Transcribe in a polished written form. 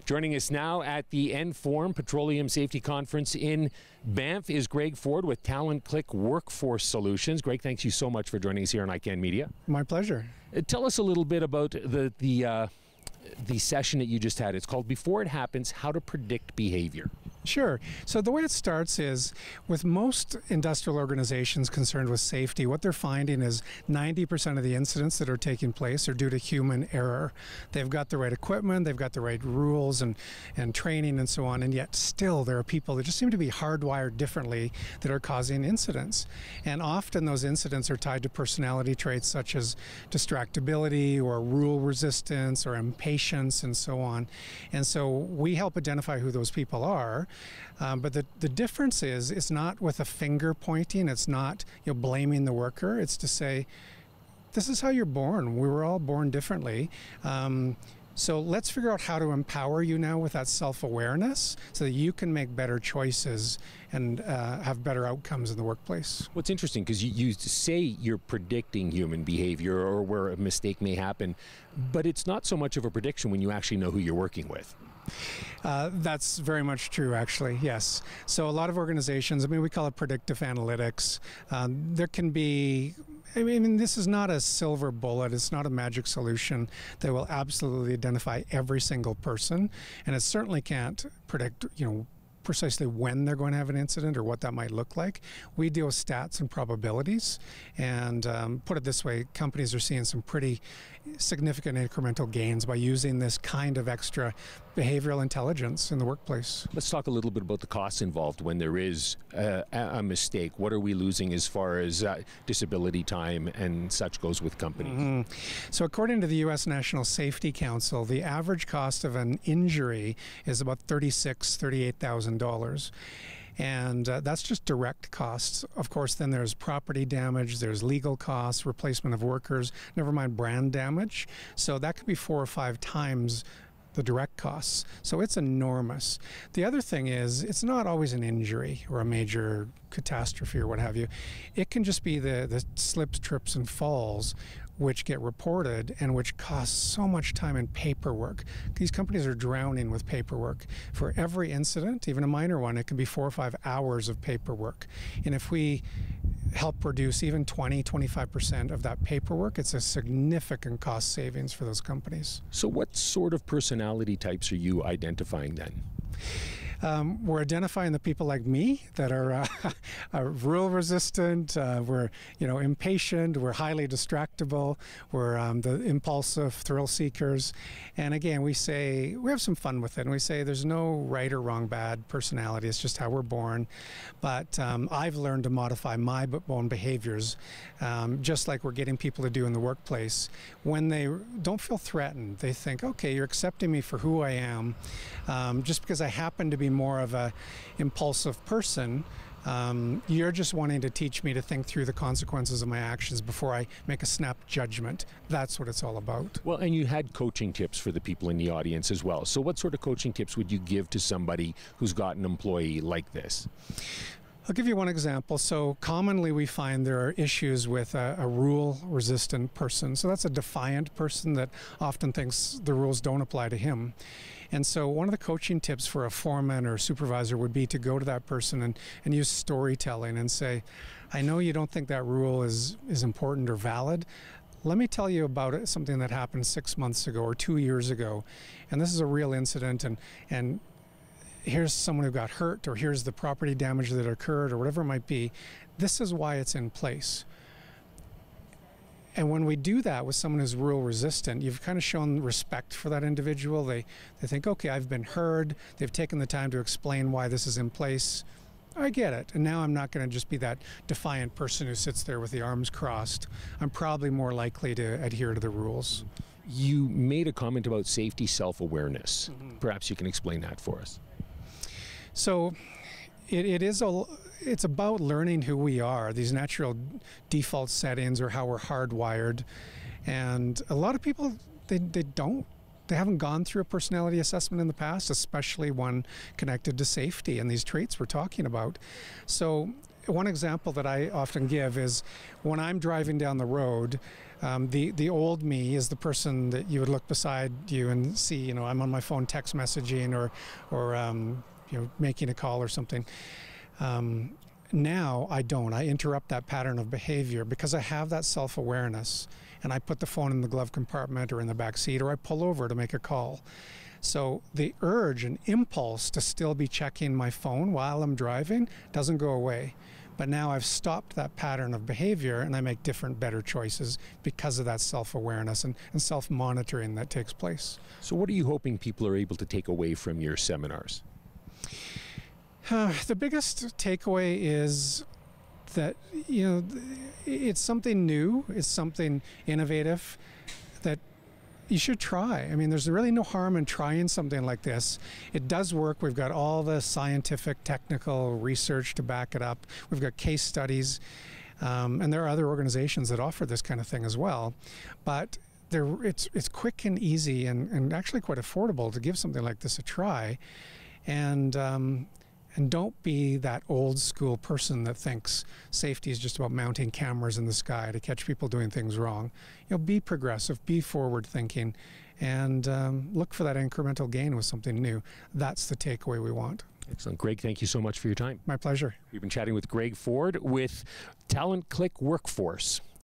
Joining us now at the N-Form Petroleum Safety Conference in Banff is Greg Ford with Talent Click Workforce Solutions. Greg, thanks you so much for joining us here on iCan Media. My pleasure. Tell us a little bit about the session that you just had. It's called Before It Happens, How to Predict Behavior. Sure. So the way it starts is with most industrial organizations concerned with safety, what they're finding is 90% of the incidents that are taking place are due to human error. They've got the right equipment, they've got the right rules and training and so on, and yet still there are people that just seem to be hardwired differently that are causing incidents. And often those incidents are tied to personality traits such as distractibility or rule resistance or impatience and so on. And so we help identify who those people are. But the difference is, it's not with a finger pointing, it's not blaming the worker, it's to say, this is how you're born. We were all born differently. So let's figure out how to empower you now with that self-awareness so that you can make better choices and have better outcomes in the workplace. What's interesting, because you say you're predicting human behavior or where a mistake may happen, but it's not so much of a prediction when you actually know who you're working with. That's very much true, actually, yes. So a lot of organizations, we call it predictive analytics. There can be, this is not a silver bullet, it's not a magic solution that will absolutely identify every single person, and it certainly can't predict, precisely when they're going to have an incident or what that might look like. We deal with stats and probabilities, and put it this way, companies are seeing some pretty significant incremental gains by using this kind of extra behavioral intelligence in the workplace. Let's talk a little bit about the costs involved when there is a mistake. What are we losing as far as disability time and such goes with companies? So according to the U.S. National Safety Council, the average cost of an injury is about $38,000. And that's just direct costs. Of course, then there's property damage, there's legal costs, replacement of workers, never mind brand damage. So that could be 4 or 5 times the direct costs. So it's enormous. The other thing is, it's not always an injury or a major catastrophe or what have you. It can just be the slips, trips, and falls which get reported and which cost so much time and paperwork. These companies are drowning with paperwork. For every incident, even a minor one, it can be 4 or 5 hours of paperwork. And if we help reduce even 20–25% of that paperwork, it's a significant cost savings for those companies. So what sort of personality types are you identifying then? We're identifying the people like me that are rule resistant, we're impatient, we're highly distractible, we're the impulsive thrill seekers. And again, we say, we have some fun with it, and we say there's no right or wrong bad personality, it's just how we're born. But I've learned to modify my own behaviors, just like we're getting people to do in the workplace. When they don't feel threatened, they think, okay, you're accepting me for who I am, just because I happen to be more of a impulsive person. You're just wanting to teach me to think through the consequences of my actions before I make a snap judgment. That's what it's all about. Well, and you had coaching tips for the people in the audience as well. So what sort of coaching tips would you give to somebody who's got an employee like this? I'll give you one example. So commonly we find there are issues with a rule-resistant person. So that's a defiant person that often thinks the rules don't apply to him. And so one of the coaching tips for a foreman or supervisor would be to go to that person and use storytelling and say, I know you don't think that rule is important or valid. Let me tell you about it, something that happened 6 months ago or 2 years ago. And this is a real incident, and here's someone who got hurt, or here's the property damage that occurred, or whatever it might be. This is why it's in place. And when we do that with someone who's rule resistant, you've kind of shown respect for that individual. They think, okay, I've been heard. They've taken the time to explain why this is in place. I get it. And now I'm not going to just be that defiant person who sits there with the arms crossed. I'm probably more likely to adhere to the rules. You made a comment about safety self-awareness. Perhaps you can explain that for us. So it's about learning who we are, these natural default settings or how we're hardwired. And a lot of people, they haven't gone through a personality assessment in the past, especially one connected to safety and these traits we're talking about. So one example that I often give is when I'm driving down the road, the old me is the person that you would look beside you and see, you know, I'm on my phone text messaging or you know, making a call or something. Now I don't. I interrupt that pattern of behavior because I have that self-awareness, and I put the phone in the glove compartment or in the back seat, or I pull over to make a call. So the urge and impulse to still be checking my phone while I'm driving doesn't go away. But now I've stopped that pattern of behavior, and I make different, better choices because of that self-awareness and self-monitoring that takes place. So what are you hoping people are able to take away from your seminars? The biggest takeaway is that, you know, it's something new, it's something innovative that you should try. I mean, there's really no harm in trying something like this. It does work. We've got all the scientific, technical research to back it up. We've got case studies, and there are other organizations that offer this kind of thing as well. But it's quick and easy and actually quite affordable to give something like this a try. And don't be that old school person that thinks safety is just about mounting cameras in the sky to catch people doing things wrong. You know, be progressive, be forward thinking, and look for that incremental gain with something new. That's the takeaway we want. Excellent. Greg, thank you so much for your time. My pleasure. We've been chatting with Greg Ford with Talent Click Workforce.